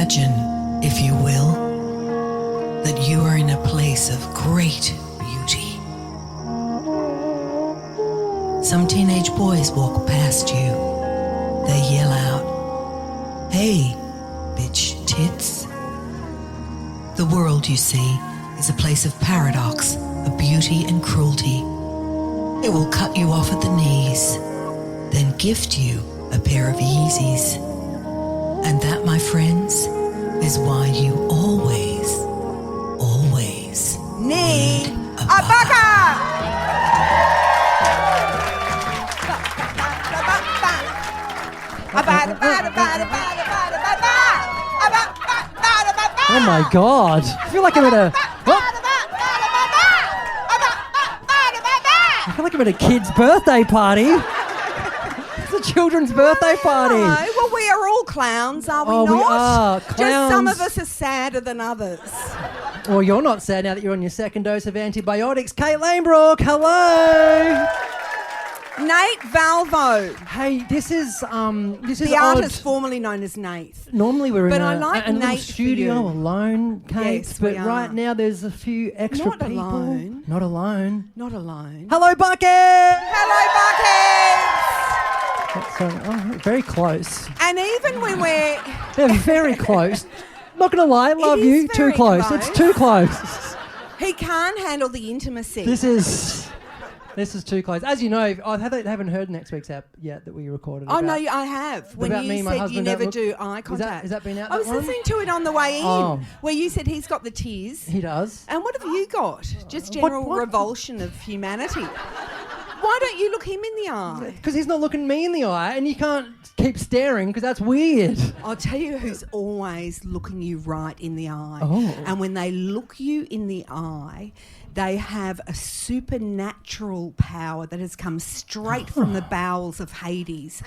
Imagine, if you will, that you are in a place of great beauty. Some teenage boys walk past you. They yell out, "Hey, bitch tits." The world, you see, is a place of paradox, of beauty and cruelty. It will cut you off at the knees, then gift you a pair of Yeezys. And that, my friends, is why you always need a bucker! Oh my God. I feel like I'm at a... I feel like I'm at a kid's birthday party. It's a children's birthday party. No, well, we are all clowns, are we not? We are clowns. Just some of us are sadder than others. Well, you're not sad now that you're on your second dose of antibiotics. Kate Lanebrook, hello. Nate Valvo. Hey, this is the artist formerly known as Nate. Normally we're but in I like a little Nate studio alone, Kate. Yes, but we are. right now there's a few extra Not people. alone. Not alone. Not alone. Hello, Bucket. Hello, Bucket. Very close. And even when we're... They're very close. Not going to lie, love is you. Too very close. close. It's too close. He can't handle the intimacy. This is too close. As you know, I haven't heard next week's app yet that we recorded. Oh, no, I have. When about you me, my said you husband never don't do eye contact. Has that been out, I was that one? listening to it on the way in, Oh. where you said he's got the tears. He does. And what have you got? Just general what? revulsion of humanity. Why don't you look him in the eye? Because he's not looking me in the eye, and you can't keep staring because that's weird. I'll tell you who's always looking you right in the eye. Oh. And when they look you in the eye, they have a supernatural power that has come straight from the bowels of Hades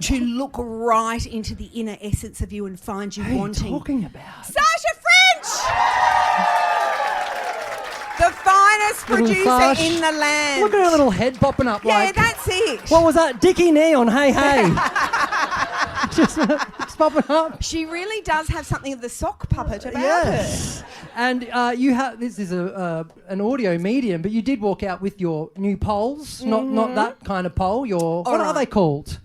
to look right into the inner essence of you and find you What are you wanting. talking about? Sasha French! The finest Little producer Sash. in the land. Look at her little head popping up Yeah, like... that's it. What was that? Dickie Neon, hey, hey. just popping up. She really does have something of the sock puppet about Yes. her. And you have... This is an audio medium, but you did walk out with your new poles. Not that kind of pole. What are they called?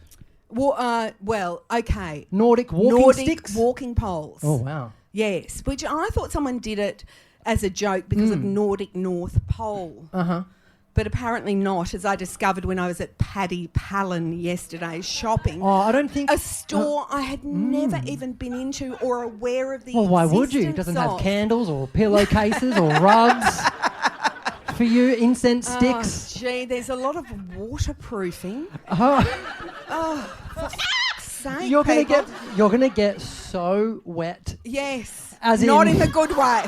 Well, okay. Nordic walking sticks? Walking poles. Oh, wow. Yes, which I thought someone did it as a joke because of Nordic North Pole. Uh-huh. But apparently not, as I discovered when I was at Paddy Palin yesterday shopping. Oh, I don't think... A store I had never even been into or aware of the Well, why would you? It doesn't have candles or pillowcases or rugs for you, incense sticks. Gee, there's a lot of waterproofing. Oh, For f***'s sake, you're people. gonna get so wet. Yes, As not in- in the good way.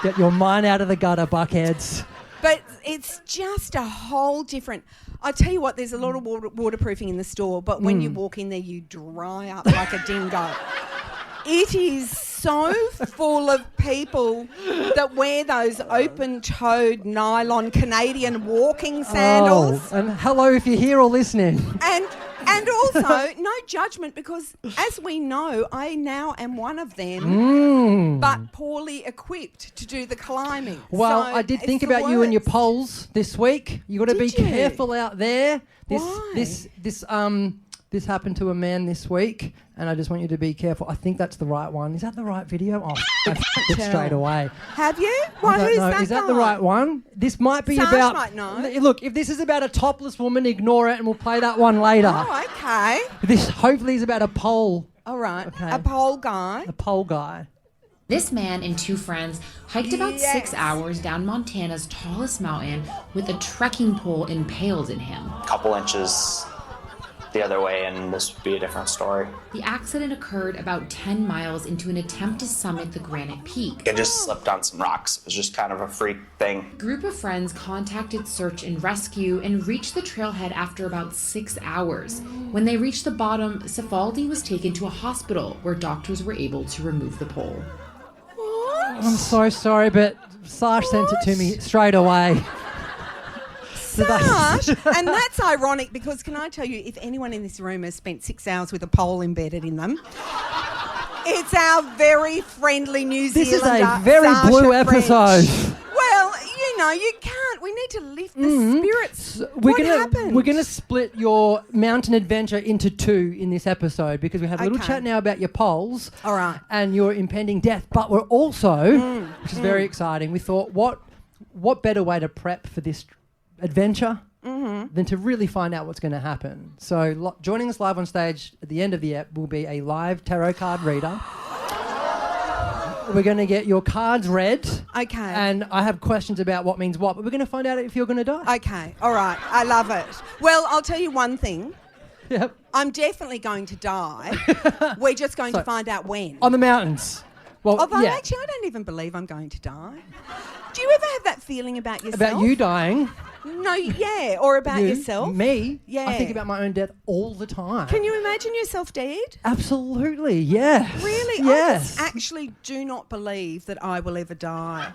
Get your mind out of the gutter, buckheads. But it's just a whole different... I tell you what, there's a lot of waterproofing in the store, but when you walk in there, you dry up like a dingo. It is so full of people that wear those open-toed nylon Canadian walking sandals. Oh, and hello if you're here or listening. And also, no judgment, because as we know, I now am one of them, but poorly equipped to do the climbing. Well, So I did think it's the about you and your worst. poles this week. You got to be Did you? careful out there. Why? This happened to a man this week, and I just want you to be careful. I think that's the right one. Is that the right video? Oh, I f***ed it straight away. Have you? I Well, don't who's know. that Is that guy? the right one? This might be Sarge about... might know. Look, if this is about a topless woman, ignore it, and we'll play that one later. Oh, okay. This hopefully is about a pole. All right. Okay. A pole guy. A pole guy. This man and two friends hiked about Yes. 6 hours down Montana's tallest mountain with a trekking pole impaled in him. Couple inches the other way and this would be a different story. The accident occurred about 10 miles into an attempt to summit the granite peak. I just slipped on some rocks. It was just kind of a freak thing. A group of friends contacted search and rescue and reached the trailhead after about 6 hours. When they reached the bottom, Safaldi was taken to a hospital where doctors were able to remove the pole. I'm so sorry, but Sash sent it to me straight away. Sash, and that's ironic because can I tell you, if anyone in this room has spent 6 hours with a pole embedded in them, It's our very friendly New This Zealander. is a very Sasha blue French. episode. Well, you can't. We need to lift the spirits. What happened? We're gonna split your mountain adventure into two in this episode because we have a little Okay. chat now about your poles, All right. and your impending death. But we're also, which is very exciting, we thought, what better way to prep for this adventure than to really find out what's going to happen? So joining us live on stage at the end of the ep will be a live tarot card reader. We're going to get your cards read. Okay. And I have questions about what means what, but we're going to find out if you're going to die. Okay. All right. I love it. Well, I'll tell you one thing. Yep. I'm definitely going to die. We're just going to find out when. On the mountains. Well, Although yeah. actually, I don't even believe I'm going to die. Do you ever have that feeling about yourself? About you dying. No, yeah. Or about You, yourself? Me? Yeah. I think about my own death all the time. Can you imagine yourself dead? Absolutely, yes. Really? Yes. I just actually do not believe that I will ever die.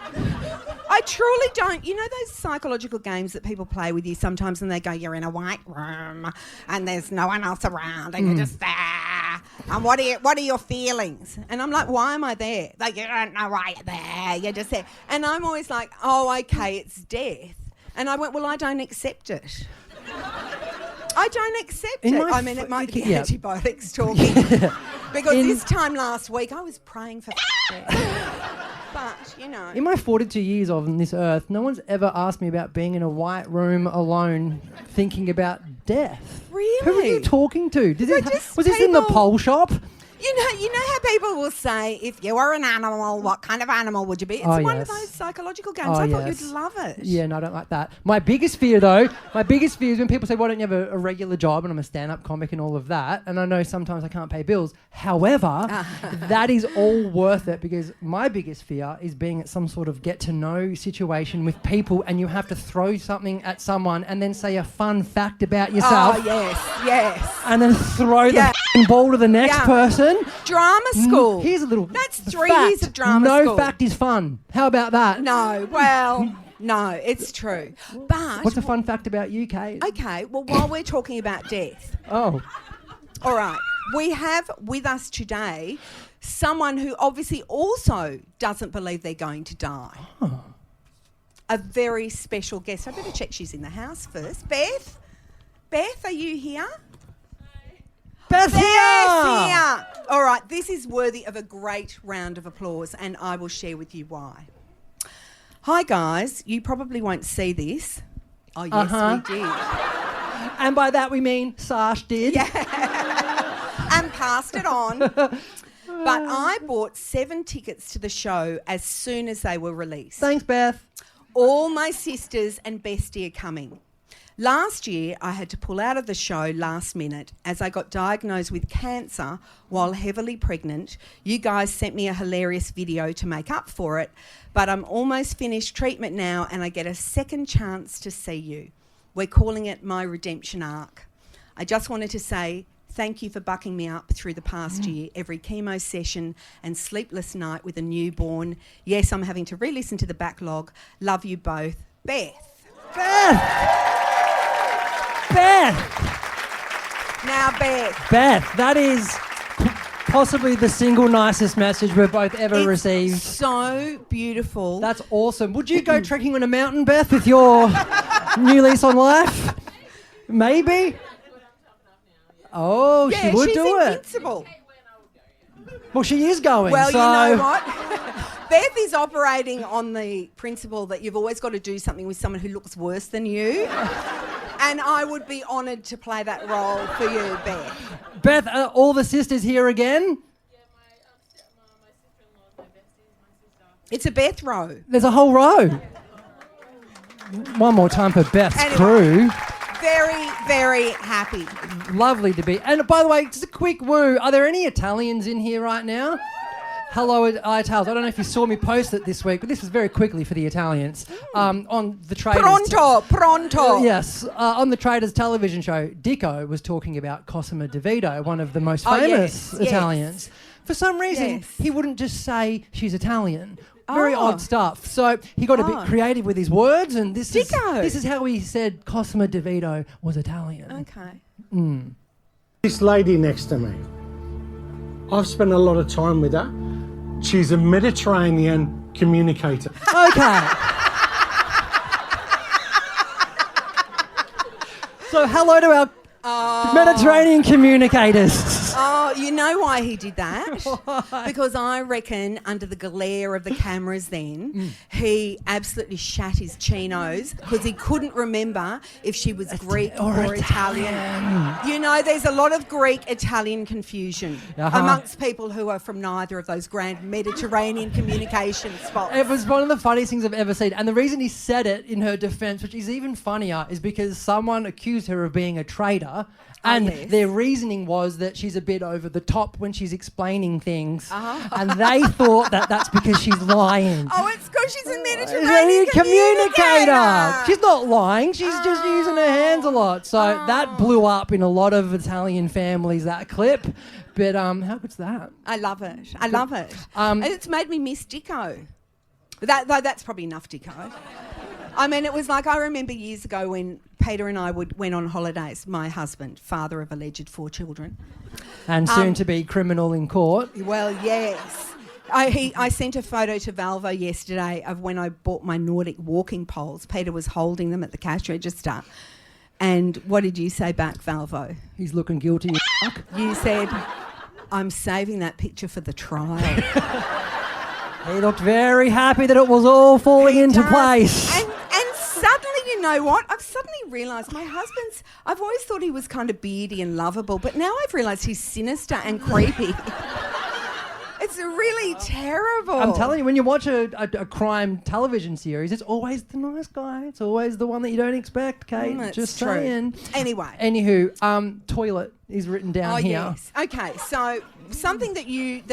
I truly don't. You know those psychological games that people play with you sometimes and they go, you're in a white room and there's no one else around and you're just there. And what are your feelings? And I'm like, why am I there? Like, you don't know why you're there. You're just there. And I'm always like, oh, okay, it's death. And I went, well, I don't accept it. I don't accept In it. my I mean, it might be yeah. antibiotics talking. Because this time last week, I was praying for but, you know. In my 42 years on this earth, no one's ever asked me about being in a white room alone thinking about death. Really? Who are you talking to? Just Was this in the people- pole shop? You know how people will say, if you were an animal, what kind of animal would you be? It's Oh, one yes. of those psychological games. Oh, I thought yes. you'd love it. Yeah, no, I don't like that. My biggest fear, though, is when people say, why don't you have a regular job? And I'm a stand-up comic and all of that. And I know sometimes I can't pay bills. However, that is all worth it because my biggest fear is being at some sort of get-to-know situation with people and you have to throw something at someone and then say a fun fact about yourself. Oh, yes. And then throw the Yeah. f***ing ball to the next Yeah. person. Drama school. Here's a little That's the 3 fact. years of drama no school. fact is fun. How about that? No, well, no, it's true. But... What's a fun fact about you, Kate? Okay, well, while we're talking about death... Oh. All right. We have with us today someone who obviously also doesn't believe they're going to die. Oh. A very special guest. I better check she's in the house first. Beth? Beth, are you here? Beth here! Here! All right, this is worthy of a great round of applause and I will share with you why. Hi, guys. You probably won't see this. Oh, yes, we did. And by that we mean Sash did. And passed it on. But I bought 7 tickets to the show as soon as they were released. Thanks, Beth. All my sisters and bestie are coming. Last year, I had to pull out of the show last minute as I got diagnosed with cancer while heavily pregnant. You guys sent me a hilarious video to make up for it, but I'm almost finished treatment now and I get a second chance to see you. We're calling it my redemption arc. I just wanted to say thank you for bucking me up through the past year, every chemo session and sleepless night with a newborn. Yes, I'm having to re-listen to the backlog. Love you both. Beth. Now, Beth. Beth, that is possibly the single nicest message we've both ever received. So beautiful. That's awesome. Would you go trekking on a mountain, Beth, with your new lease on life? Maybe. Oh, yeah, she would she's do it. invincible. Well, she is going. Well, so you know what? Beth is operating on the principle that you've always got to do something with someone who looks worse than you. And I would be honoured to play that role for you, Beth. Beth, all the sisters here again? Yeah, my sister-in-law, my bestie, my sister. It's a Beth row. There's a whole row. One more time for Beth's Anyway. crew. Very, very happy. Lovely to be. And by the way, just a quick woo. Are there any Italians in here right now? Hello, Italians. I don't know if you saw me post it this week, but this was very quickly for the Italians. On the Traders... Pronto. Yes. On the Traders television show, Dicko was talking about Cosimo DeVito, one of the most Oh, famous yes, Italians. For some reason, Yes. he wouldn't just say she's Italian. Very Oh. odd stuff. So he got a bit creative with his words, and this Dicko. is how he said Cosimo DeVito was Italian. Okay. This lady next to me, I've spent a lot of time with her. She's a Mediterranean communicator. Okay. So hello to our Mediterranean communicators. Oh, you know why he did that? Because I reckon under the glare of the cameras then, he absolutely shat his chinos because he couldn't remember if she was Greek or Italian. You know, there's a lot of Greek-Italian confusion amongst people who are from neither of those grand Mediterranean communication spots. It was one of the funniest things I've ever seen. And the reason he said it in her defence, which is even funnier, is because someone accused her of being a traitor. And their reasoning was that she's a bit over the top when she's explaining things. And they thought that that's because she's lying. Oh, it's because she's a Mediterranean communicator. She's not lying. She's just using her hands a lot. So that blew up in a lot of Italian families, that clip. But how good's that? I love it. I love it. And it's made me miss Dicko. That's probably enough Dicko. I mean, it was like, I remember years ago when Peter and I went on holidays, my husband, father of alleged 4 children. And soon to be criminal in court. Well, yes. I sent a photo to Valvo yesterday of when I bought my Nordic walking poles. Peter was holding them at the cash register. And what did you say back, Valvo? He's looking guilty. You said, I'm saving that picture for the trial. He looked very happy that it was all falling into place. And suddenly, you know what? I've suddenly realised my husband's... I've always thought he was kind of beardy and lovable, but now I've realised he's sinister and creepy. It's really terrible. I'm telling you, when you watch a crime television series, it's always the nice guy. It's always the one that you don't expect, Kate. Just true. saying. Anyway. Anywho, toilet is written down here. Yes. Okay, so something that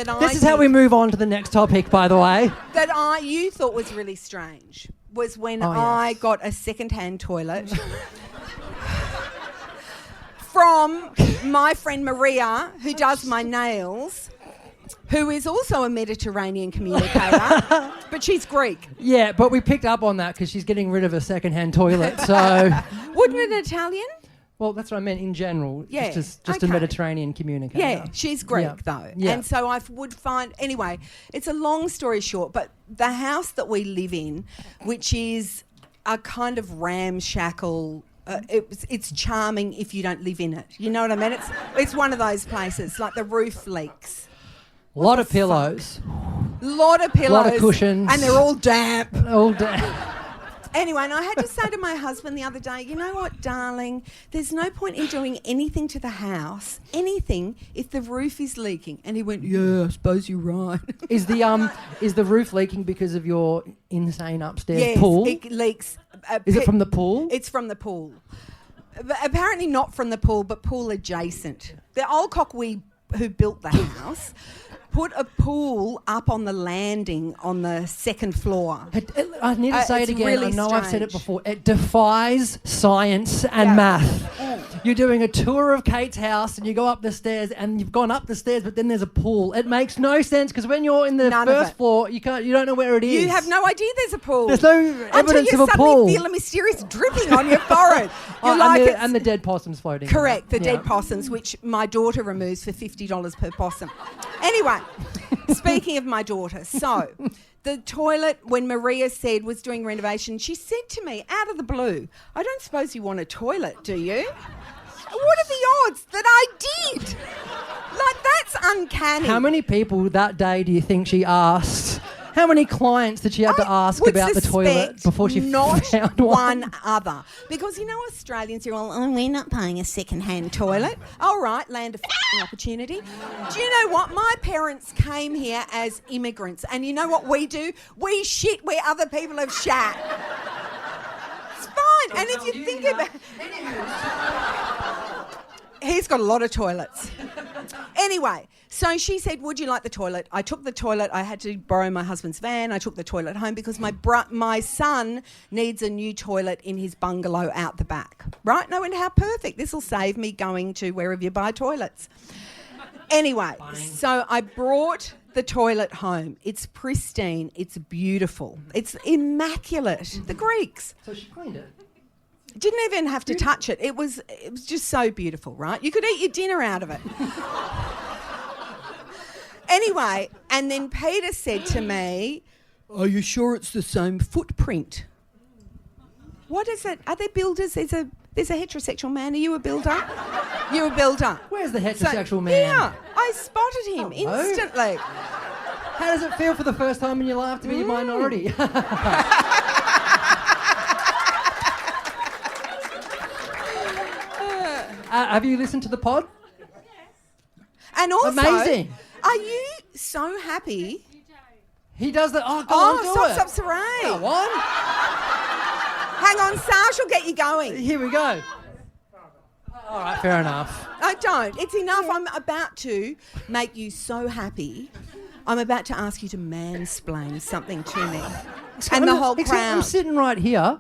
I... This is how we move on to the next topic, by the way. That you thought was really strange was when I got a second-hand toilet from my friend Maria, who does my nails, who is also a Mediterranean communicator, but she's Greek. Yeah, but we picked up on that because she's getting rid of a second-hand toilet, so... Wouldn't an Italian? Well, that's what I meant in general. Yeah, Just a Mediterranean communicator. Yeah, she's Greek though. Yeah. And so I would find... Anyway, it's a long story short, but the house that we live in, which is a kind of ramshackle... it's charming if you don't live in it. You know what I mean? It's one of those places, like the roof leaks. A lot of pillows. Lot of cushions. And they're all damp. Anyway, and I had to say to my husband the other day, you know what, darling, there's no point in doing anything to the house, anything, if the roof is leaking. And he went, yeah, I suppose you're right. Is the roof leaking because of your insane upstairs pool? Yes, it leaks. Is it from the pool? It's from the pool. But apparently not from the pool, but pool adjacent. The old cockweed who built the house put a pool up on the landing on the second floor. I need to say it again. Really I know strange. I've said it before. It defies science and math. You're doing a tour of Kate's house and you go up the stairs and you've gone up the stairs, but then there's a pool. It makes no sense because when you're in the first floor, you don't know where it is. You have no idea there's a pool. There's no evidence of a pool. Until you suddenly feel a mysterious dripping on your forehead. And the dead possums floating. Correct, the dead possums, which my daughter removes for $50 per possum. Anyway, speaking of my daughter, so the toilet, when Maria said was doing renovation, she said to me out of the blue, I don't suppose you want a toilet, do you? What are the odds that I did? Like, that's uncanny. How many people that day do you think she asked? How many clients did she have to ask about the toilet before she found one other? Because, you know, Australians are all, oh, we're not paying a second-hand toilet. All right, land of opportunity. Do you know what? My parents came here as immigrants, and you know what we do? We shit where other people have shat. It's fine. And if you think about he's got a lot of toilets. Anyway, so she said, would you like the toilet? I took the toilet. I had to borrow my husband's van. I took the toilet home because my son needs a new toilet in his bungalow out the back. Right? And I went, how perfect. This will save me going to wherever you buy toilets. Anyway, so I brought the toilet home. It's pristine. It's beautiful. It's immaculate. The Greeks. So she cleaned it. Didn't even have to touch it. It was just so beautiful, right? You could eat your dinner out of it. Anyway, and then Peter said to me, "Are you sure it's the same footprint?" What is it? Are there builders? There's a heterosexual man. Are you a builder? You're a builder. Where's the heterosexual man? Yeah, I spotted him instantly. How does it feel for the first time in your life to be a minority? Have you listened to the pod? And also, amazing. Are you so happy? He does that. Oh, go on, do it. Stop, Saray. Go on. Hang on, Sash will get you going. Here we go. All right, fair enough. I don't. It's enough. I'm about to make you so happy. I'm about to ask you to mansplain something to me. And the whole crowd. I'm sitting right here.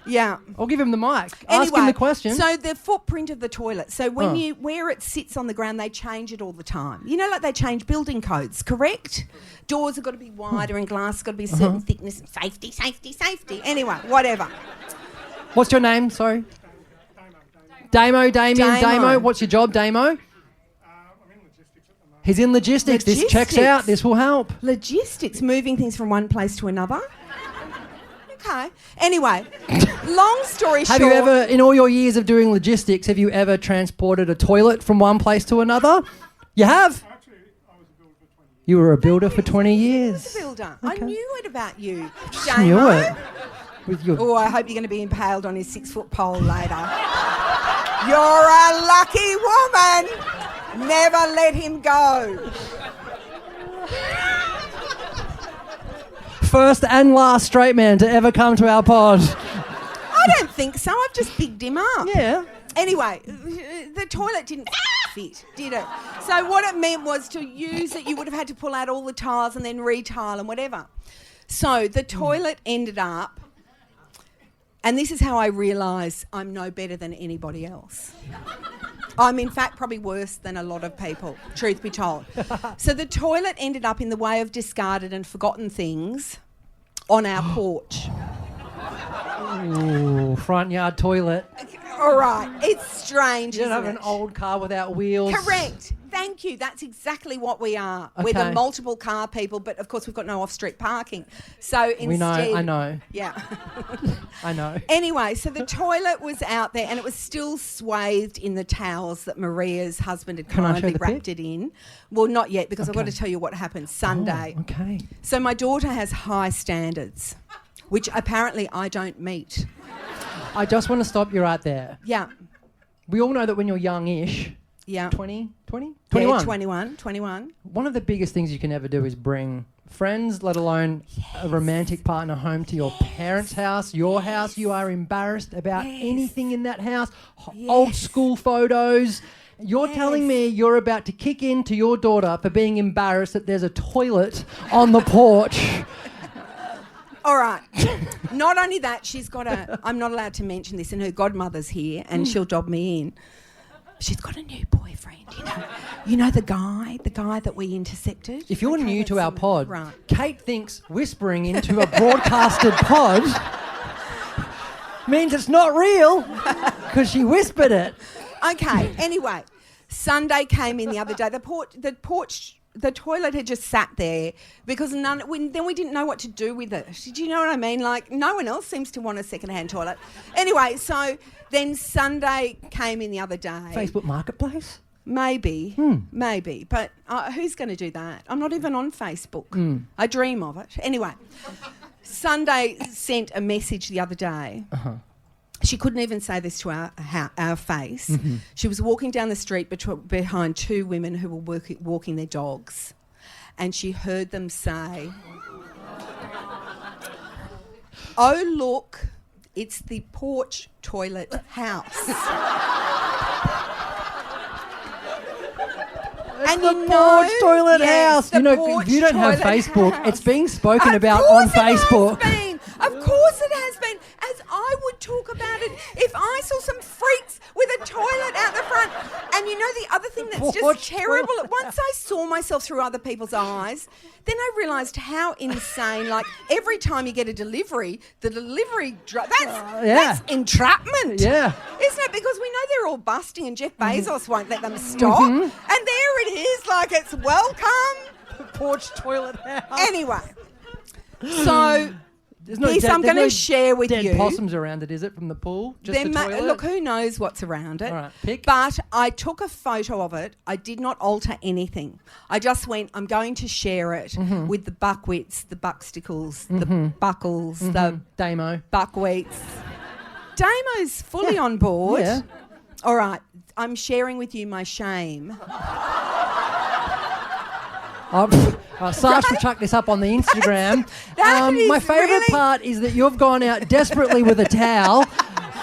Yeah. I'll give him the mic. Anyway, Ask him the question. So the footprint of the toilet. So where it sits on the ground, they change it all the time. You know, like they change building codes, correct? Doors have got to be wider and glass has got to be a certain thickness. Safety. Anyway, whatever. What's your name? Sorry. Damo. Damo. What's your job, Damo? He's in logistics. This checks out. This will help. Logistics, moving things from one place to another. Okay. Anyway, long story short. Have you ever, in all your years of doing logistics, have you ever transported a toilet from one place to another? You have? Actually, I was a builder for 20 years. You were a builder for 20 years. Builder. Okay. I knew it about you. Just knew it. With your Oh, I hope you're going to be impaled on his 6-foot pole later. You're a lucky woman. Never let him go. first and last straight man to ever come to our pod. I don't think so. I've just bigged him up. Yeah. Anyway, the toilet didn't fit, did it? So what it meant was to use it, you would have had to pull out all the tiles and then retile and whatever. So the toilet ended up, and this is how I realise I'm no better than anybody else. I'm in fact probably worse than a lot of people, truth be told. So the toilet ended up in the way of discarded and forgotten things on our porch. Ooh, front yard toilet. All right, it's strange, You don't isn't have an it? old car without wheels. Correct. Thank you. That's exactly what we are. We're the Okay. multiple car people, but of course we've got no off-street parking. So instead... We know, I know. Yeah. I know. Anyway, so the toilet was out there and it was still swathed in the towels that Maria's husband had Can I show kindly the wrapped pic? it in. Well, not yet, because I've got Okay. to tell you what happened Sunday. Oh, okay. So my daughter has high standards, which apparently I don't meet. I just want to stop you right there. Yeah. We all know that when you're youngish, Yeah. 20? Yeah, 21. 21. One of the biggest things you can ever do is bring friends, let alone a romantic partner, home to your parents' house, your house. You are embarrassed about anything in that house. Old school photos. You're telling me you're about to kick into your daughter for being embarrassed that there's a toilet on the porch. All right. Not only that, she's got I'm not allowed to mention this, and her godmother's here, and she'll dob me in. She's got a new boyfriend, You know the guy that we intercepted? If you're Okay, new to that's our it. pod, Right. Kate thinks whispering into a broadcasted pod means it's not real because she whispered it. Okay, anyway, Sunday came in the other day. The toilet had just sat there because then we didn't know what to do with it. Did you know what I mean? Like, no one else seems to want a second-hand toilet. Anyway, so then Sunday came in the other day. Facebook Marketplace? Maybe. But who's going to do that? I'm not even on Facebook. I dream of it. Anyway, Sunday sent a message the other day. She couldn't even say this to our face. Mm-hmm. She was walking down the street behind two women who were walking their dogs, and she heard them say, "Oh, look, it's the porch toilet house." And The porch toilet house. the You know, porch if you don't have toilet Facebook, house. it's being spoken Of about course on Facebook. Of course it has been. As I would talk about it if I saw some freaks with a toilet out the front. And you know the other thing that's Porch just terrible, toilet once I saw myself through other people's eyes, then I realised how insane, like every time you get a delivery, the delivery, that's entrapment. Yeah. Isn't it? Because we know they're all busting and Jeff Bezos won't let them stop. And they're it is, like it's welcome. Porch toilet house. Anyway, so There's no Yes, dead- I'm there's going no to share with dead you. possums around it, is it, from the pool? Just There the ma- toilet? look, who knows what's around it. All right, pick. But I took a photo of it. I did not alter anything. I just went, I'm going to share it Mm-hmm. with the buckwits, the buckstickles, the buckles, the Mm-hmm. Damo. buckwheats. Damo's fully on board. Yeah. All right, I'm sharing with you my shame. Sash will chuck this up on the Instagram. That is my favourite really- part is that you've gone out desperately with a towel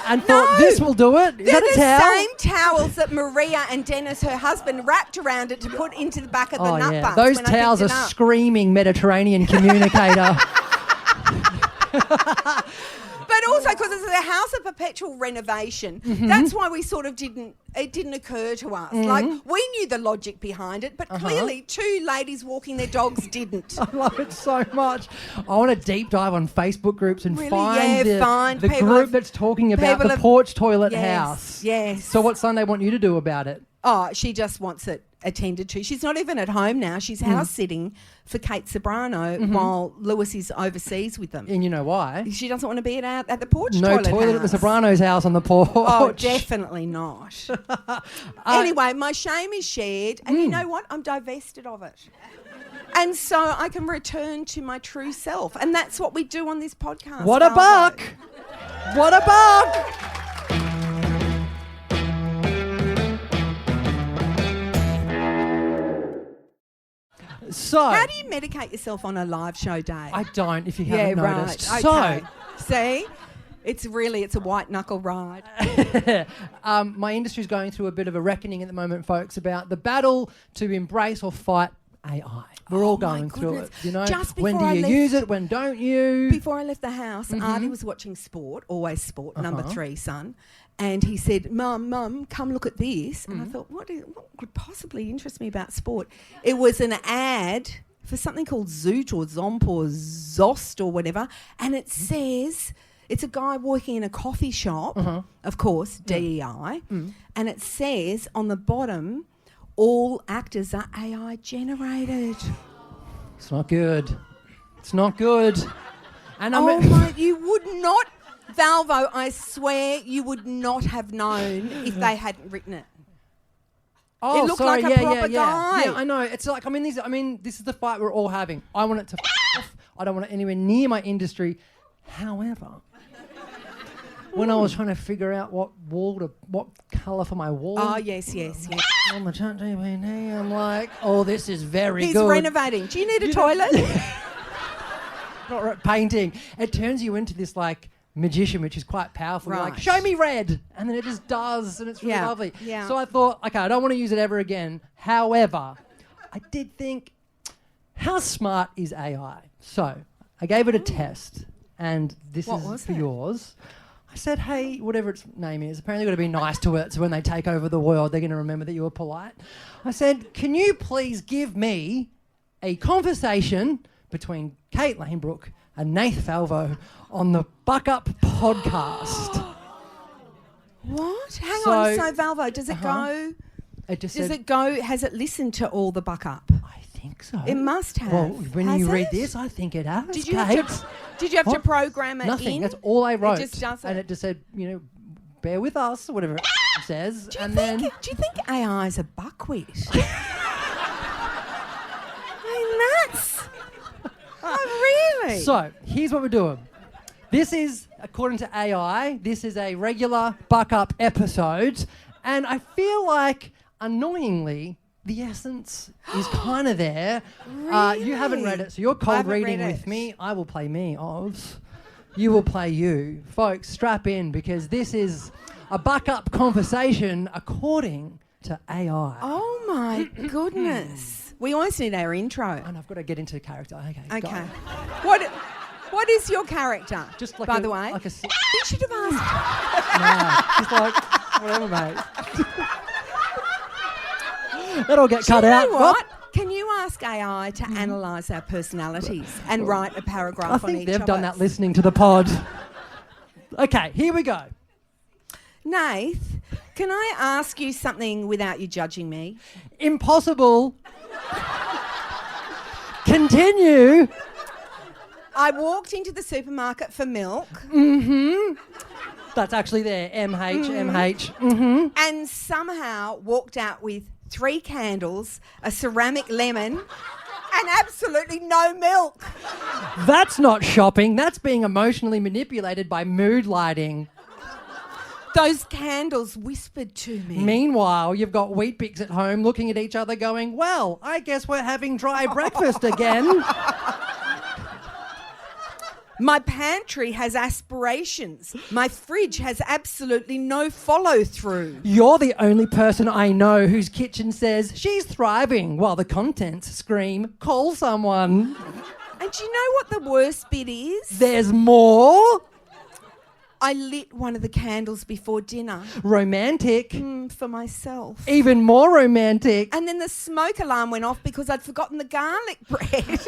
and thought, this will do it. Is They're that a the towel? same towels that Maria and Dennis, her husband, wrapped around it to put into the back of the Oh, nut yeah. bus Those when I towels are picked it up. screaming Mediterranean communicator. But also because it's a house of perpetual renovation. Mm-hmm. That's why we sort of didn't occur to us. Like, we knew the logic behind it, but clearly two ladies walking their dogs didn't. I love it so much. I want to deep dive on Facebook groups and Really? find Yeah, find the people group have- that's talking about people the have- porch toilet Yes, house. yes. So what Sunday want you to do about it? Oh, she just wants it attended to. She's not even at home now. She's house sitting for Kate Sobrano while Lewis is overseas with them. And you know why? She doesn't want to be at the porch No toilet toilet at the house. Sopranos house on the porch. Oh, definitely not. Anyway, my shame is shared, and you know what? I'm divested of it. And so I can return to my true self. And that's what we do on this podcast. What a Valvo. buck! What a buck! So, How do you medicate yourself on a live show day? I don't, if you yeah, haven't right. noticed. Okay. See? It's a white knuckle ride. So, my industry's going through a bit of a reckoning at the moment, folks, about the battle to embrace or fight AI. We're all Oh my going through it. goodness. You know, Just when do before I you left- use it? When don't you? Before I left the house, Artie was watching sport, always sport, number 3 son. And he said, Mum, come look at this. And I thought, what could possibly interest me about sport? It was an ad for something called Zoot or Zomp or Zost or whatever. And it says, it's a guy working in a coffee shop, of course, DEI. And it says on the bottom, all actors are AI generated. It's not good. It's not good. And Oh my, you would not, Valvo, I swear you would not have known if they hadn't written it. Oh, It looked sorry, like a proper yeah. guy. Yeah, I know. It's like, this is the fight we're all having. I want it to off. I don't want it anywhere near my industry. However, when I was trying to figure out what colour for my wall Oh, yes. on the chat GPT, I'm like, oh, this is very He's good. renovating. Do you need a toilet? Not right, painting. It turns you into this like magician, which is quite powerful. You're like, Right. show me red, and then it just does, and it's really Yeah, lovely. yeah. So I thought, okay, I don't want to use it ever again. However, I did think, how smart is AI? So I gave it a test, and this What is was for it? yours. I said, hey, whatever its name is, apparently you've got to be nice to it, so when they take over the world, they're going to remember that you were polite. I said, can you please give me a conversation between Kate Lanebrook and Nath Falvo on the Buck Up podcast? What? Hang So- on. So, Valvo, does it go? It just Does said, it go? Has it listened to all the buck up? I think so. It must have. Well, when Has you read it? this, I think it has, Did you Kate. have to What? program it Nothing. in? That's all I wrote. just does And it? it just said, bear with us, or whatever it says. Do you and think? then Do you think AI is a buckwheat? I mean, that's. Oh, really? So, here's what we're doing. This is, according to AI, this is a regular Buck Up episode. And I feel like, annoyingly, the essence is kind of there. You haven't read it, so you're I cold haven't reading read with it. me. I will play me, Oz. You will play you. Folks, strap in, because this is a Buck Up conversation according to AI. Oh my goodness. We always need our intro. And I've got to get into character. Okay, go. Okay. What is your character? Just like by a- the way. like a You should have asked. Nah, just like, whatever, mate. That'll get cut Do you out. know what? Can you ask AI to analyse our personalities and write a I paragraph on think each they've of done us? that listening to the pod. Okay, here we go. Nath, Can I ask you something without you judging me? Impossible. Continue. I walked into the supermarket for milk That's actually there. MH. and somehow walked out with 3 candles, a ceramic lemon, and absolutely no milk. That's not shopping. That's being emotionally manipulated by mood lighting. Those candles whispered to me. Meanwhile, you've got Wheat Bix at home looking at each other going, well, I guess we're having dry breakfast again. My pantry has aspirations. My fridge has absolutely no follow-through. You're the only person I know whose kitchen says she's thriving while the contents scream, call someone. And do you know what the worst bit is? There's more. I lit one of the candles before dinner Romantic. for myself. Even more romantic. And then the smoke alarm went off because I'd forgotten the garlic bread.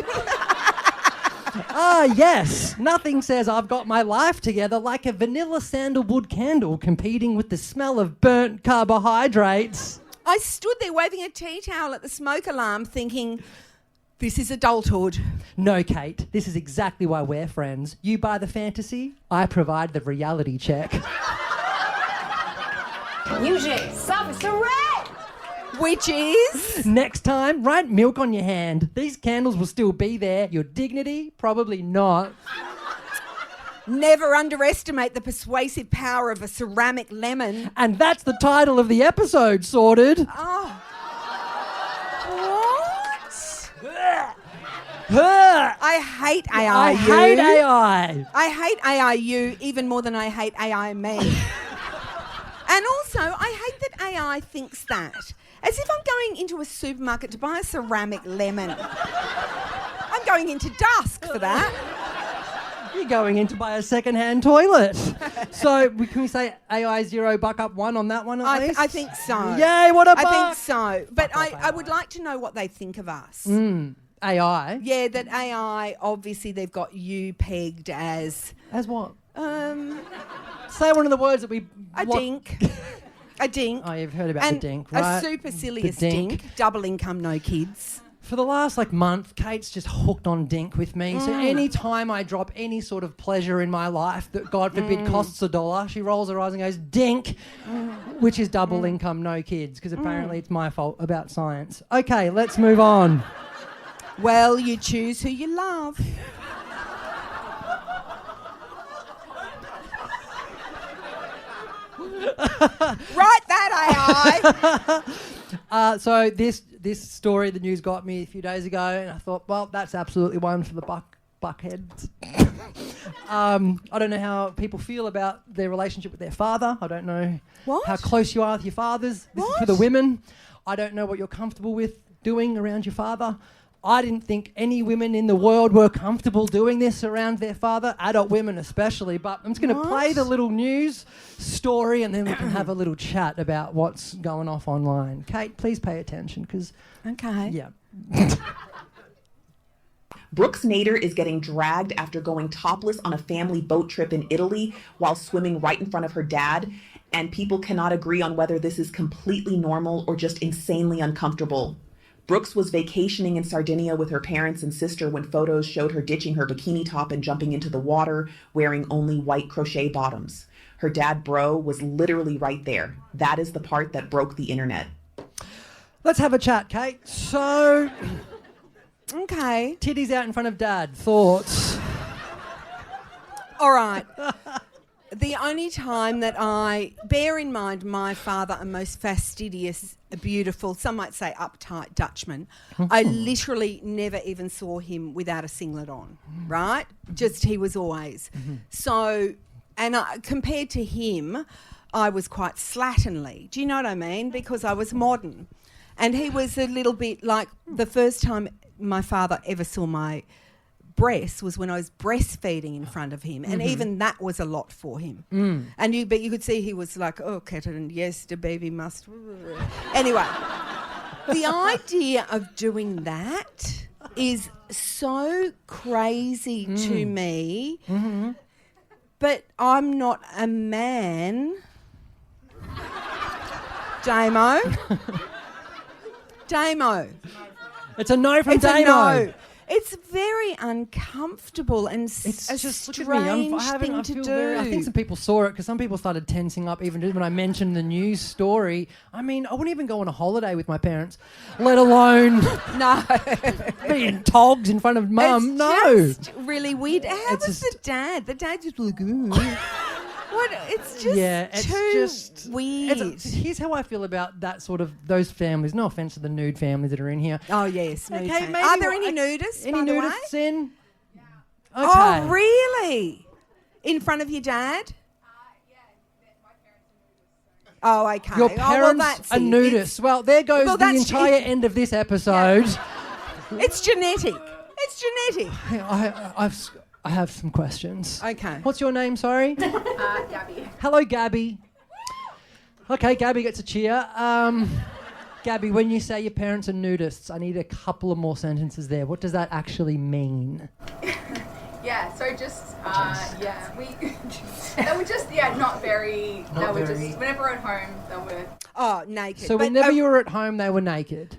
Ah, yes. Nothing says I've got my life together like a vanilla sandalwood candle competing with the smell of burnt carbohydrates. I stood there waving a tea towel at the smoke alarm thinking, this is adulthood. No, Kate, this is exactly why we're friends. You buy the fantasy, I provide the reality check. UJ, stop, it's a rat! Which is? Next time, write milk on your hand. These candles will still be there. Your dignity, probably not. Never underestimate the persuasive power of a ceramic lemon. And that's the title of the episode, Sorted. Oh. What? I hate AIU. I hate AI. I hate AIU even more than I hate AI me. And also, I hate that AI thinks that. As if I'm going into a supermarket to buy a ceramic lemon. I'm going into dusk for that. You're going in to buy a second-hand toilet. So can we say AI 0 buck up 1 on that one at least? I think so. Yay, what a buck! I think so. But Fuck off, I would like to know what they think of us. AI? Yeah, that AI, obviously they've got you pegged as... As what? Say Say one of the words that we... a dink. A dink. Oh, you've heard about And the dink, right? a supercilious The dink. dink. Double income, no kids. For the last month, Kate's just hooked on dink with me. So any time I drop any sort of pleasure in my life that, God forbid, costs $1, she rolls her eyes and goes, dink, which is double income, no kids, because apparently it's my fault about science. Okay, let's move on. Well, you choose who you love. Right that AI. So this story, the news got me a few days ago, and I thought, well, that's absolutely one for the buckheads. I don't know how people feel about their relationship with their father. I don't know how close you are with your fathers. This is for the women. I don't know what you're comfortable with doing around your father. I didn't think any women in the world were comfortable doing this around their father, adult women especially, but I'm just going to play the little news story and then we can have a little chat about what's going off online. Kate, please pay attention because... Okay. Yeah. Brooks Nader is getting dragged after going topless on a family boat trip in Italy while swimming right in front of her dad, and people cannot agree on whether this is completely normal or just insanely uncomfortable. Brooks was vacationing in Sardinia with her parents and sister when photos showed her ditching her bikini top and jumping into the water, wearing only white crochet bottoms. Her dad, Bro, was literally right there. That is the part that broke the internet. Let's have a chat, Kate. So... Okay. Titties out in front of dad. Thoughts? All right. The only time that bear in mind my father, a most fastidious, beautiful, some might say uptight Dutchman, I literally never even saw him without a singlet on, right? Just he was always. So, and compared to him, I was quite slatternly. Do you know what I mean? Because I was modern. And he was a little bit like the first time my father ever saw my breasts was when I was breastfeeding in front of him, and even that was a lot for him. And you could see he was like, "Oh, Catherine, yes, the baby must." Anyway, the idea of doing that is so crazy to me. But I'm not a man. Damo. Damo. It's a no from It's Damo. a no. It's very uncomfortable and It's a just strange look at me. thing to feel do. I think some people saw it because some people started tensing up even when I mentioned the news story. I mean, I wouldn't even go on a holiday with my parents, let alone No. being togs in front of mum. It's just really weird. How It's was just- the dad? The dad just like, "Ooh." What? It's just it's too just weird. Here's how I feel about that sort of those families. No offense to the nude families that are in here. Oh yes. nude Okay, fam- maybe Are there what- any nudists? Any by the way? nudists in? Okay. Oh really? In front of your dad? Oh, okay. Your Oh, well, parents that's are it. nudists. Well, there goes Well, the that's entire it. end of this episode. It's genetic. It's genetic. I have some questions. Okay. What's your name, sorry? Gabby. Hello, Gabby. Okay, Gabby gets a cheer. Gabby, when you say your parents are nudists, I need a couple of more sentences there. What does that actually mean? Yeah, so just, we, they were just, not very, Not they were very- just, whenever we're at home, they were, Oh, naked. So But, whenever you were at home, they were naked.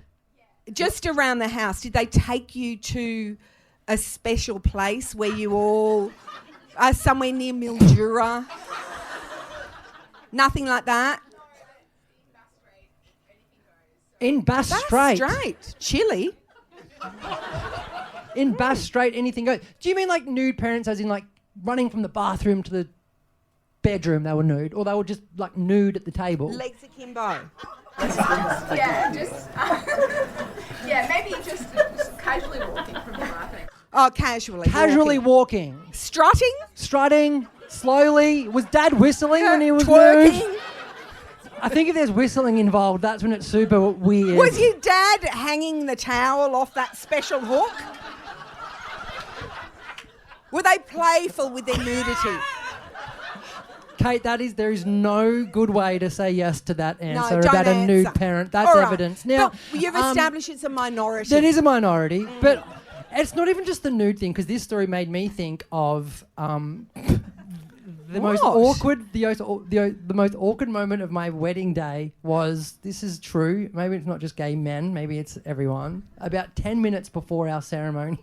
just around the house, did they take you to a special place where you all are somewhere near Mildura? Nothing like that? In Bass That's Strait. straight. Chilly. In Bass Strait, anything goes. Do you mean like nude parents as in like running from the bathroom to the bedroom they were nude? Or they were just like nude at the table? Legs akimbo. maybe just casually walking from the bathroom. Oh, casually. Casually walking. walking. Strutting? Strutting. Slowly. Was Dad whistling when he was twerking? nude? I think if there's whistling involved, that's when it's super weird. Was your dad hanging the towel off that special hook? Were they playful with their nudity? Kate, there is no good way to say yes to that answer don't about a nude answer. parent. That's All right. evidence. Now, But you've established it's a minority. that is a minority, but it's not even just the nude thing, because this story made me think of the most What? awkward, the most awkward moment of my wedding day was, this is true, maybe it's not just gay men, maybe it's everyone, about 10 minutes before our ceremony.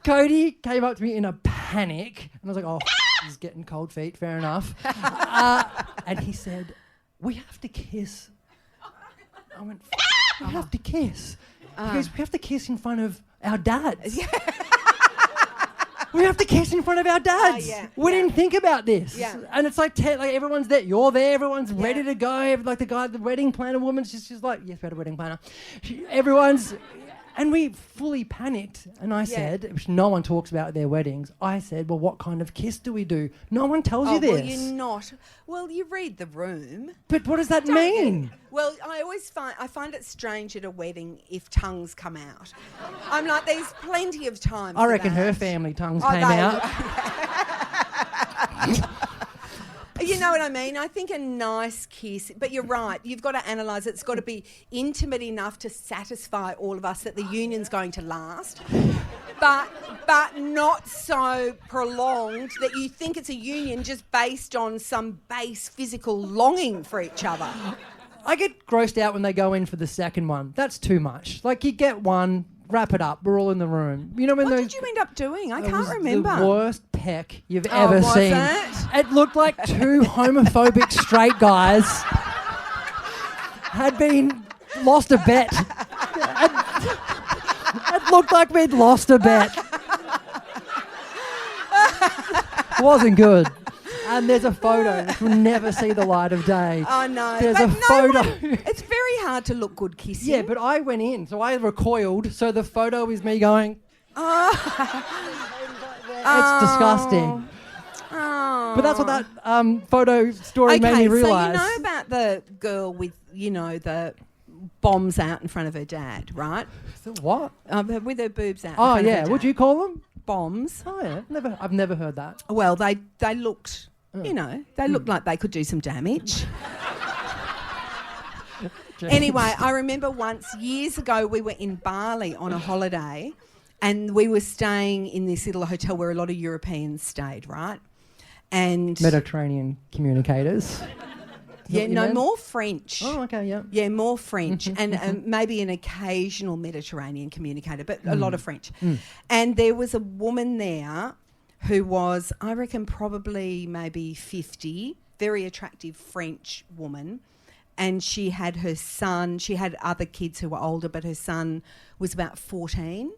Cody came up to me in a panic, and I was like, oh, he's getting cold feet, fair enough. And he said, we have to kiss. I went, we have to kiss. He goes, we have to kiss in front of our dads. We have to kiss in front of our dads. We didn't think about this. Yeah. And it's like, like everyone's there. You're there. Everyone's ready to go. Like the guy, the wedding planner woman's just like, yes, we had a wedding planner. Everyone's... And we fully panicked. And I said, which no one talks about at their weddings, I said, well, what kind of kiss do we do? No one tells you this. Well, you're not. Well, you read the room. But what does that mean? Well, I find it strange at a wedding if tongues come out. I'm like, there's plenty of time. I for reckon that. her family tongues Oh, came they- out. You know what I mean? I think a nice kiss, but you're right. You've got to analyse it. It's got to be intimate enough to satisfy all of us that the union's going to last, but not so prolonged that you think it's a union just based on some base physical longing for each other. I get grossed out when they go in for the second one. That's too much. Like, you get one, wrap it up. We're all in the room. You know when What those... did you end up doing? I It can't was remember. the worst peck you've Oh, ever was seen. it? Looked like two homophobic straight guys had been lost a bet. It looked like we'd lost a bet. Wasn't good. And there's a photo which will never see the light of day. Oh, no. There's but a photo. It's very hard to look good kissing. Yeah, but I went in, so I recoiled. So the photo is me going. It's disgusting. Oh. But that's what that photo story made me realise. So you know about the girl with, the bombs out in front of her dad, right? What? With her boobs out. Oh, in front of yeah. her What'd dad. you call them? Bombs. Oh, yeah. I've never heard that. Well, they looked, they looked like they could do some damage. Anyway, I remember once, years ago, we were in Bali on a holiday and we were staying in this little hotel where a lot of Europeans stayed, right? And Mediterranean communicators. Yeah, what you no, meant? more French. Oh, okay, yeah. Yeah, more French and maybe an occasional Mediterranean communicator, but a lot of French. And there was a woman there who was, I reckon, probably maybe 50, very attractive French woman. And she had her son, she had other kids who were older, but her son was about 14.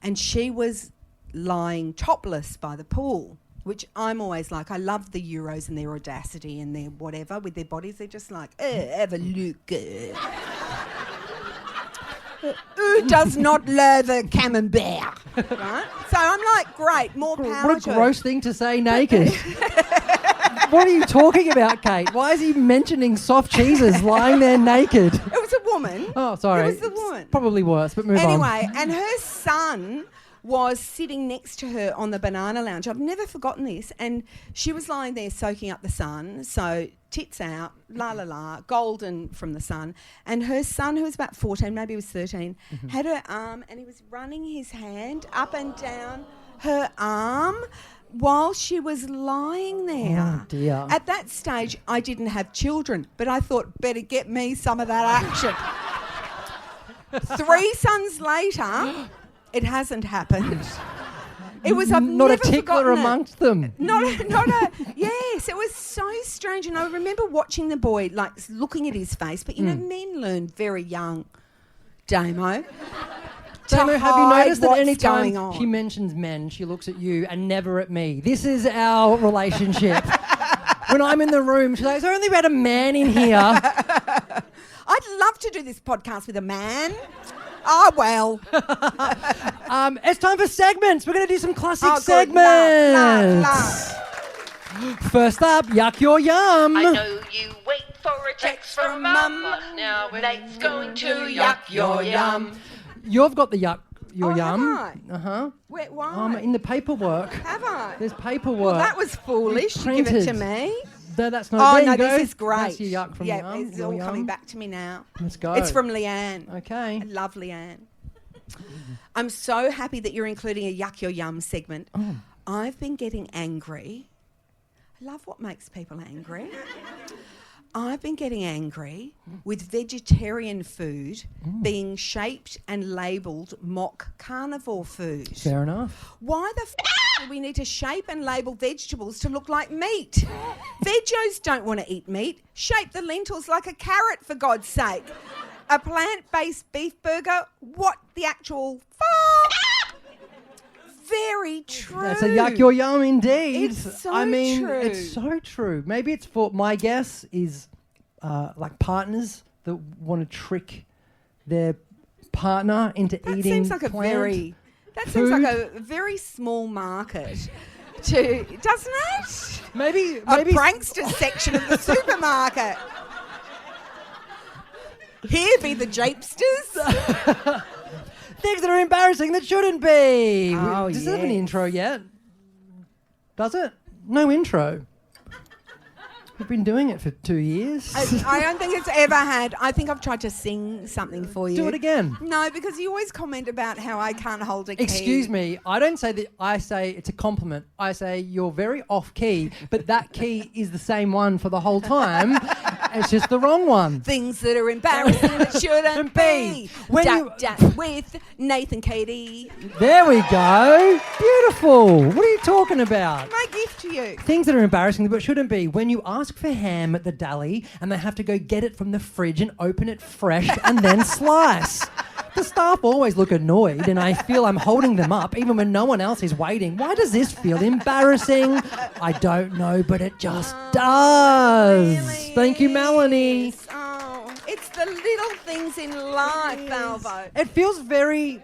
And she was lying topless by the pool, which I'm always like, I love the Euros and their audacity and their whatever with their bodies. They're just like, have a look. Who does not love a camembert? Right? So I'm like, great, more power What a to her. gross thing to say naked. What are you talking about, Kate? Why is he mentioning soft cheeses lying there naked? It was a woman. Oh, sorry. It was the woman. It's probably worse, but move on. Anyway, and her son was sitting next to her on the banana lounge. I've never forgotten this. And she was lying there soaking up the sun. So tits out, la la la, golden from the sun. And her son, who was about 14, maybe he was 13, had her arm and he was running his hand up and down her arm while she was lying there. Oh, dear. At that stage, I didn't have children, but I thought, better get me some of that action. 3 sons later, it hasn't happened. It was, I've Not a never tickler forgotten it. amongst them. Yes, it was so strange. And I remember watching the boy, like, looking at his face. But, you know, men learn very young, Damo. Damo, have you noticed that any time going on? she mentions men, she looks at you and never at me? This is our relationship. When I'm in the room, she's like, "Is there only about a man in here?" I'd love to do this podcast with a man. Oh, well. It's time for segments. We're going to do some classic Good. segments. Love. First up, Yuck Your Yum. I know you wait for a text from Mum, but now it's going to Yuck Your Yum. You've got the Yuck Your Yum. Have I? Uh-huh. Wait, why? In the paperwork. Have I? There's paperwork. Well, that was foolish. It's You give it to printed. me. No, that's not. Oh, there no, you go. this is great. That's your Yuck from yeah, Yum. it's Your all Yum. coming back to me now. Let's go. It's from Leanne. Okay. I love Leanne. I'm so happy that you're including a Yuck Your Yum segment. Oh. I've been getting angry. I love what makes people angry. I've been getting angry with vegetarian food being shaped and labelled mock carnivore food. Fair enough. Why the do we need to shape and label vegetables to look like meat? Vegos don't want to eat meat. Shape the lentils like a carrot, for God's sake. A plant-based beef burger? What the actual Very true. That's a Yuck Your Yum indeed. It's so I mean, true. it's so true. Maybe it's for, my guess is like partners that want to trick their partner into That eating seems like a plant very... That food. seems like a very small market, doesn't it? Maybe A prankster section of the supermarket. Here be the japesters. things that are embarrassing that shouldn't be. Oh, Does it have an yes. intro yet? Does it? No intro. We've been doing it for 2 years. I don't think it's ever had. I think I've tried to sing something for you. Do it again. No, because you always comment about how I can't hold a key. Excuse me, I don't say that. I say it's a compliment. I say you're very off key, but that key is the same one for the whole time. It's just the wrong one. Things that are embarrassing that shouldn't be. When With Nathan Katie. There we go. Beautiful. What are you talking about? My gift to you. Things that are embarrassing but shouldn't be. When you ask for ham at the deli and they have to go get it from the fridge and open it fresh and then slice. The staff always look annoyed and I feel I'm holding them up even when no one else is waiting. Why does this feel embarrassing? I don't know, but it just does. Really Thank you, Melanie. is. Oh, it's the little things in life, Valvo. It feels very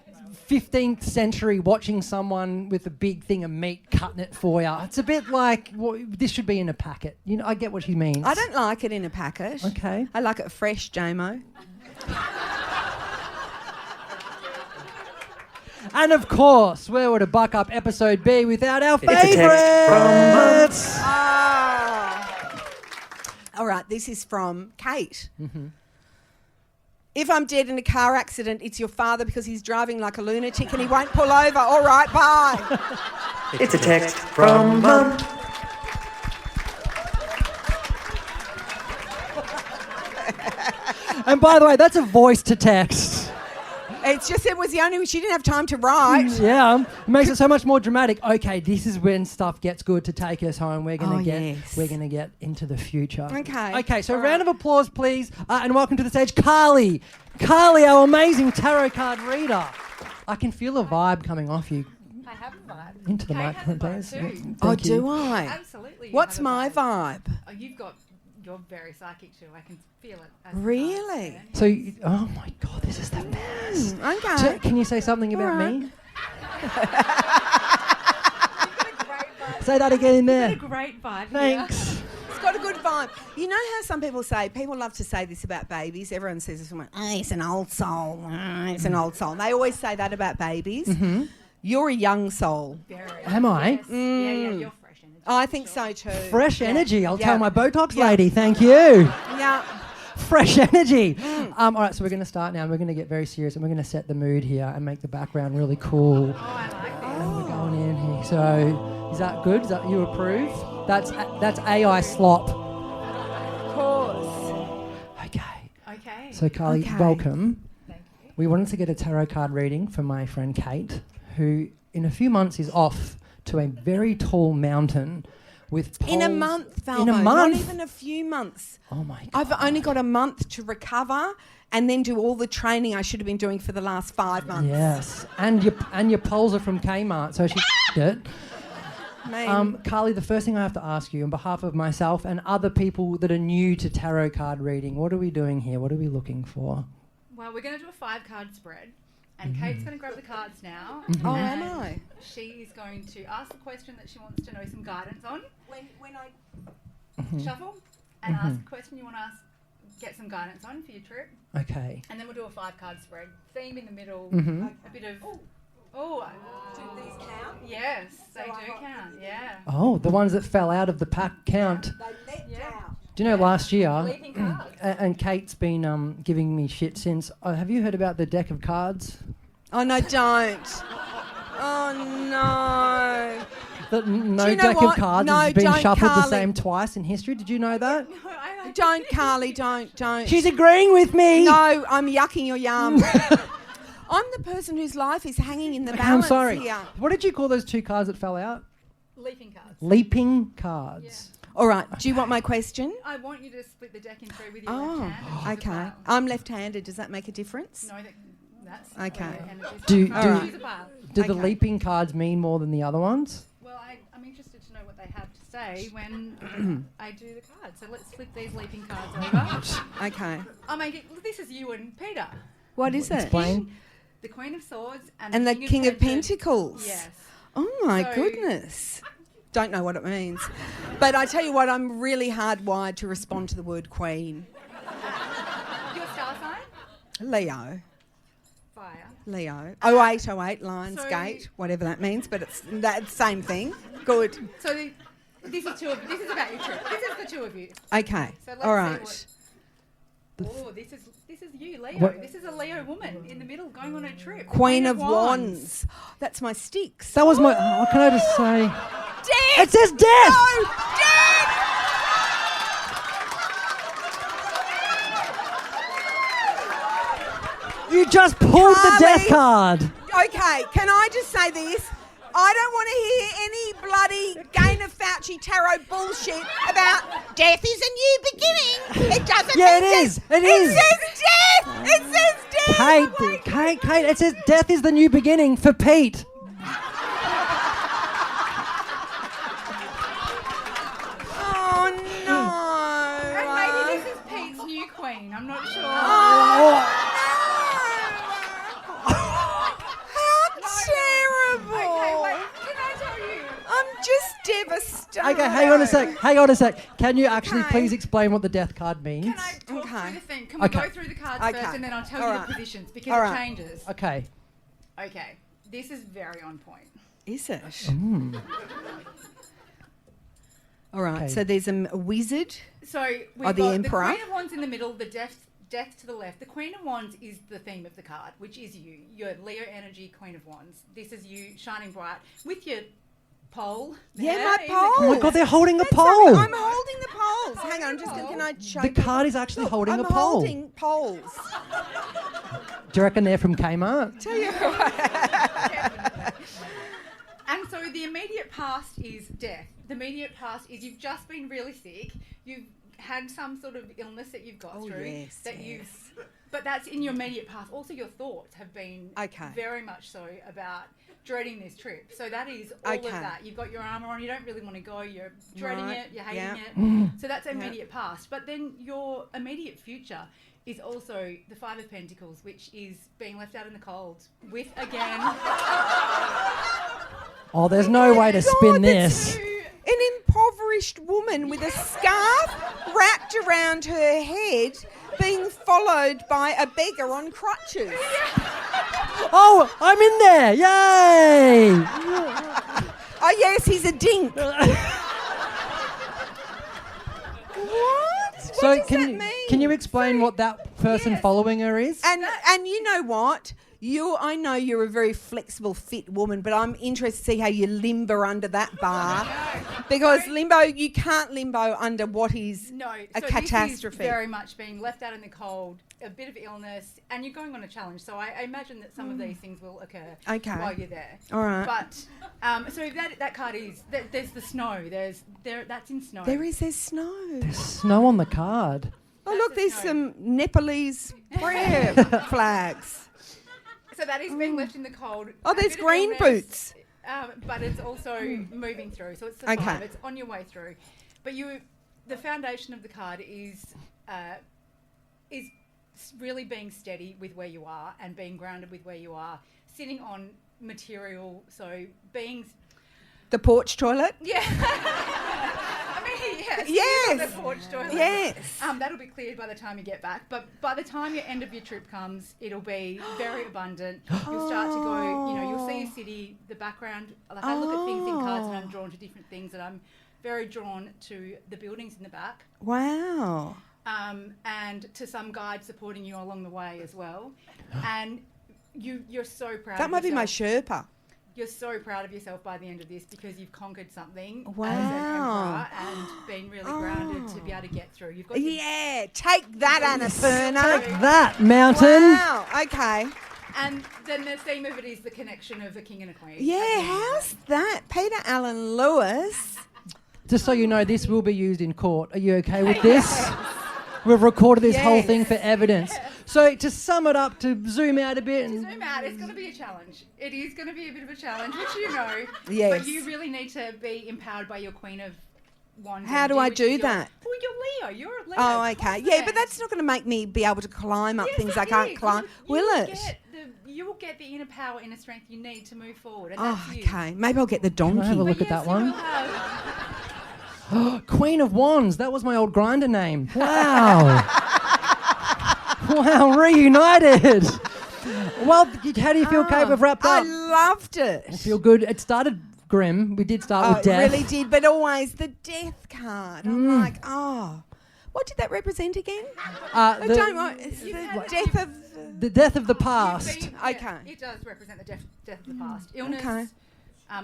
15th century watching someone with a big thing of meat cutting it for you. It's a bit like, well, this should be in a packet. You know, I get what she means. I don't like it in a packet. Okay. I like it fresh, JMO. And of course, where would a Buck Up episode be without our It's a text favourites? Oh. All right, this is from Kate. Mm-hmm. If I'm dead in a car accident, it's your father because he's driving like a lunatic and he won't pull over. All right, bye. It's a text from Mum. And by the way, that's a voice to text. It's just it was the only she didn't have time to write. Yeah, it makes it so much more dramatic. Okay, this is when stuff gets good to take us home. We're gonna we're gonna get into the future. Okay. Okay, so a round of applause, please, and welcome to the stage, Carly. Carly, our amazing tarot card reader. I can feel a vibe coming off you. I have a vibe. Into the Kate microphone, has a vibe please. too. Oh, do I? Absolutely. you What's have a my vibe? Oh, you're very psychic too. I can feel it. As Really? So, oh my God, this is the best. Okay. So, can you say something about right. me? Say that again in there. a great vibe. Thanks. It's got a good vibe. You know how some people say, people love to say this about babies. Everyone says this one, oh, it's an old soul. Oh, it's an old soul. They always say that about babies. Mm-hmm. You're a young soul. Am I? Yes. Yeah, you're fresh energy. I think so too. Fresh energy. I'll Yeah. tell my Botox Yeah. lady. Thank you. Yeah. Fresh energy. All right, so we're going to start now. We're going to get very serious, and we're going to set the mood here and make the background really cool. Oh, I like this. And we're going in here. So, is that good? Is that you approve? That's AI slop. Of course. Okay. Okay. So, Carly, Okay. welcome. Thank you. We wanted to get a tarot card reading from my friend Kate, who in a few months is off to a very tall mountain with poles. In a month, Valvo. In a month? Not even a few months. Oh my God. I've only got a month to recover and then do all the training I should have been doing for the last 5 months. Yes, and your poles are from Kmart, so she it. Carly, the first thing I have to ask you, on behalf of myself and other people that are new to tarot card reading, what are we doing here? What are we looking for? Well, we're going to do a 5-card spread, and Kate's going to grab the cards now. Oh, and am I? She is going to ask the question that she wants to know some guidance on. When I Shuffle and ask a question you want to get some guidance on for your trip, Okay. and then we'll do a 5-card spread. Theme in the middle, Mm-hmm. a bit of. Oh, do these count? yes, they do count. Yeah. Oh, the ones that fell out of the pack count. They let Yeah. down. Do you know last year, Leaping cards. and Kate's been giving me shit since. Have you heard about the deck of cards? Oh, no, don't. Oh, no. That no Do you know deck what? of cards No, has been don't, shuffled the Carly. same twice in history. Did you know that? No, I Don't, Carly, don't. She's agreeing with me. No, I'm yucking your yum. I'm the person whose life is hanging in the I'm balance sorry. here. What did you call those 2 cards that fell out? Leaping cards. Leaping cards. All right, do you want my question? I want you to split the deck in 3 with your Oh, left hand. And choose a okay. pile. I'm left-handed. Does that make a difference? No, that's Okay. where your energies Do- come do- from. Choose a pile. Do the Okay. leaping cards mean more than the other ones? Well, I'm interested to know what they have to say when I do the cards. So let's flip these leaping cards over. Okay. I'll make it. This is you and Peter. What is it? Explain. The Queen of Swords And the King of Pentacles. Yes. Oh, my So- goodness. Don't know what it means. But I tell you what, I'm really hardwired to respond to the word queen. Your star sign? Leo. Fire. Leo. 0808 Lionsgate, So- whatever that means, but it's that same thing. Good. So this is about your trip. This is the two of you. Okay. So let's All see right. Oh, this is you, Leo. What- This is a Leo woman in the middle going on a trip. Queen of Wands. That's my sticks. That was my. Oh, can I just say? Death! It says death! No! Death! You just pulled the death Carly. card. Okay, can I just say this? I don't want to hear any bloody Gain of Fauci tarot bullshit about death is a new beginning. It doesn't Yeah, mean it is. death. It is. says death. It says death. Kate, it says death is the new beginning for Pete. Oh, no. And maybe this is Pete's new queen. I'm not sure. Oh, how terrible. Okay, wait. Can I tell you? I'm just devastated. Okay, hang on a sec. Can you actually Okay. please explain what the death card means? Can I talk Okay. through the thing? Can we Okay. go through the cards Okay. first and then I'll tell All you right. the positions because All it right. changes. Okay. Okay. This is very on point. Is it? All right, Okay. so there's a wizard. So we've Oh, the got Emperor. the Queen of Wands in the middle, the death to the left. The Queen of Wands is the theme of the card, which is you. Your Leo energy Queen of Wands. This is you shining bright with your pole. Yeah, there my in the pole. Oh my God, they're holding a That's pole. lovely. I'm holding the poles. Hang on, can I show The people? card is actually holding I'm a pole. holding poles. Do you reckon they're from Kmart? Tell you what. And so the immediate past is death. The immediate past is you've just been really sick. You've had some sort of illness that you've got through. Yes, that yes. you've. But that's in your immediate past. Also, your thoughts have been Okay. very much so about dreading this trip. So that is all Okay. of that. You've got your armour on. You don't really want to go. You're dreading Right. it. You're hating Yeah. it. So that's immediate past. But then your immediate future is also the Five of Pentacles, which is being left out in the cold with, again... Oh, there's no way to spin this. An impoverished woman with a scarf wrapped around her head being followed by a beggar on crutches. Oh, I'm in there. Yay. Oh, yes, he's a dink. What? So What does can that mean? can you explain what that person following her is? And you know what? I know you're a very flexible, fit woman, but I'm interested to see how you limber under that bar. Because limbo, you can't limbo under what is a catastrophe. This is very much being left out in the cold, a bit of illness, and you're going on a challenge. So I imagine that some of these things will occur while you're there. All right. But so that card is there's the snow. That's in snow. There's snow. There's snow on the card. Oh, look, there's some Nepalese prayer flags. So that is being left in the cold. Oh, A there's bit of green illness, boots. But it's also moving through. So it's the Okay. five. It's on your way through. But the foundation of the card is really being steady with where you are and being grounded with where you are, sitting on material. So being The porch toilet. yeah. I mean, yes. Yes. The porch toilet. Yes. That'll be cleared by the time you get back. But by the time your end of your trip comes, it'll be very abundant. You'll start to go, you'll see a city, the background. Like I look at things in cards and I'm drawn to different things, and I'm very drawn to the buildings in the back. Wow. And to some guide supporting you along the way as well. And you're so proud That of might be my yourself. Sherpa. You're so proud of yourself by the end of this because you've conquered something Wow. as an emperor and been really grounded to be able to get through. You've got Yeah, take that, Annapurna. Take that, mountain. Wow, okay. And then the theme of it is the connection of a king and a queen. Yeah, how's that? Peter Allen Lewis. Just so you know, this will be used in court. Are you okay with this? We've recorded this whole Yes. thing for evidence. So to sum it up, to zoom out a bit. To zoom out, it's going to be a challenge. It is going to be a bit of a challenge, which you know. Yes. But you really need to be empowered by your Queen of Wands. How do I do that? Well, you're Leo. You're a Leo. Oh, okay. Yeah, but that's not going to make me be able to climb up things I can't climb. Will it? You will get the inner power, inner strength you need to move forward. And Oh, that's you. okay. Maybe I'll get the donkey. Can I have a look But at that yes, you one? will have- Queen of Wands. That was my old grinder name. Wow. Wow, reunited. Well, how do you feel, Kate? We've wrapped I up. loved it. I feel good. It started grim. We did start Oh, with it death. really did, but always the death card. I'm like, oh, what did that represent again? I don't know. It's the death of. The death of the past. Okay. It does represent the death of the past. Illness, Okay.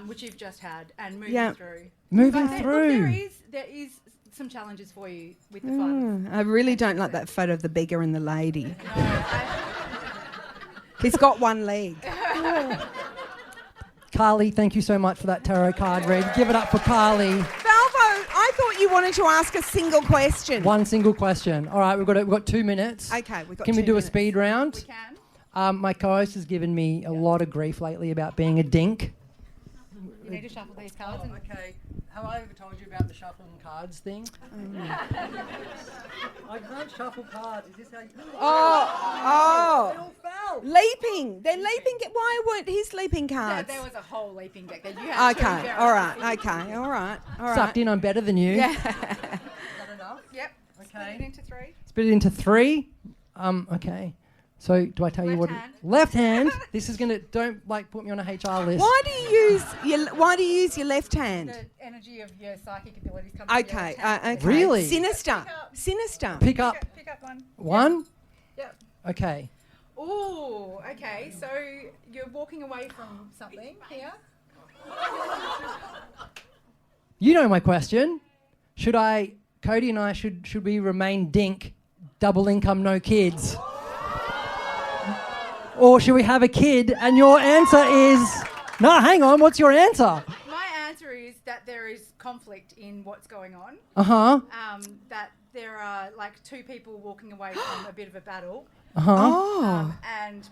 which you've just had, and moving Yeah. through. Moving But through. there is some challenges for you with the fun. I really don't like that photo of the beggar and the lady. He's got one leg. Carly, thank you so much for that tarot card read. Give it up for Carly. Valvo, I thought you wanted to ask a single question. One single question. All right, we've got 2 minutes. Okay, we've got Can we 2 do minutes. a speed round? We can. My co-host has given me a lot of grief lately about being a dink. You need to shuffle these cards. And Okay. Have I ever told you about the shuffling cards thing? I can't shuffle cards. Is this how you... Oh. Leaping. They're leaping. Why weren't his leaping cards? there was a whole leaping deck there. You had two Okay, very all right, different- okay, all right, all right. Sucked in, I'm better than you. Yeah. Is that enough? Yep. Okay. Split it into three. Split it into 3. Okay. So do I tell you what? Left hand. Left hand. This is gonna. Don't put me on a HR list. Why do you use your left hand? The energy of your psychic abilities comes Okay, okay. Really? Sinister. Sinister. Pick up Pick up one. one. Yep. Okay. Ooh, okay. So you're walking away from something here. You know my question. Cody and I, should we remain dink, double income, no kids? Or should we have a kid? And your answer is, no, hang on, what's your answer? My answer is that there is conflict in what's going on. Uh-huh. That there are like two people walking away from a bit of a battle. Uh-huh.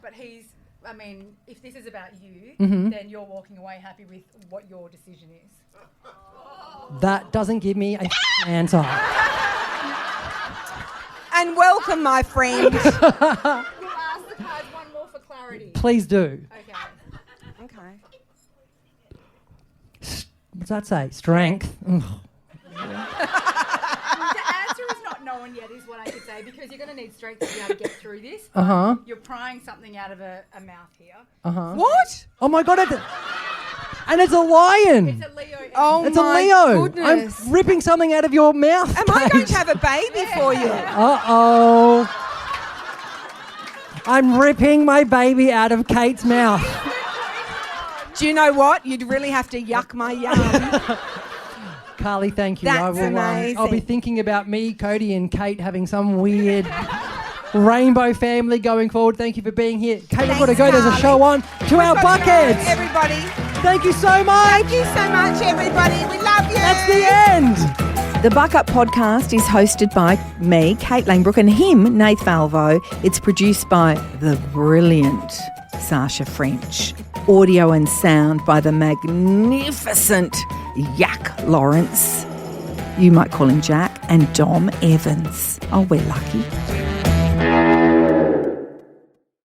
But if this is about you, Mm-hmm. then you're walking away happy with what your decision is. That doesn't give me a answer. And welcome, my friend. We'll ask the cards one more for clarity. Please do. Okay. What's that say? Strength. Ugh. The answer is not known yet, is what I could say, because you're going to need strength to be able to get through this. Uh-huh. You're prying something out of a mouth here. Uh-huh. What? Oh my God. And it's a lion. It's a Leo. Oh, It's my a Leo. goodness. I'm ripping something out of your mouth. Am I going Kate. to have a baby for you? Uh-oh. I'm ripping my baby out of Kate's mouth. Do you know what? You'd really have to yuck my yum. Carly, thank you. That's amazing. I'll be thinking about me, Cody, and Kate having some weird rainbow family going forward. Thank you for being here. Kate, I've got to go. There's a show on. To our buckheads. Everybody. Thank you so much. Thank you so much, everybody. We love you. That's the end. The Buck Up podcast is hosted by me, Kate Langbrook, and him, Nath Valvo. It's produced by the brilliant Sasha French. Audio and sound by the magnificent Yuck Lawrence. You might call him Jack. And Dom Evans. Oh, we're lucky.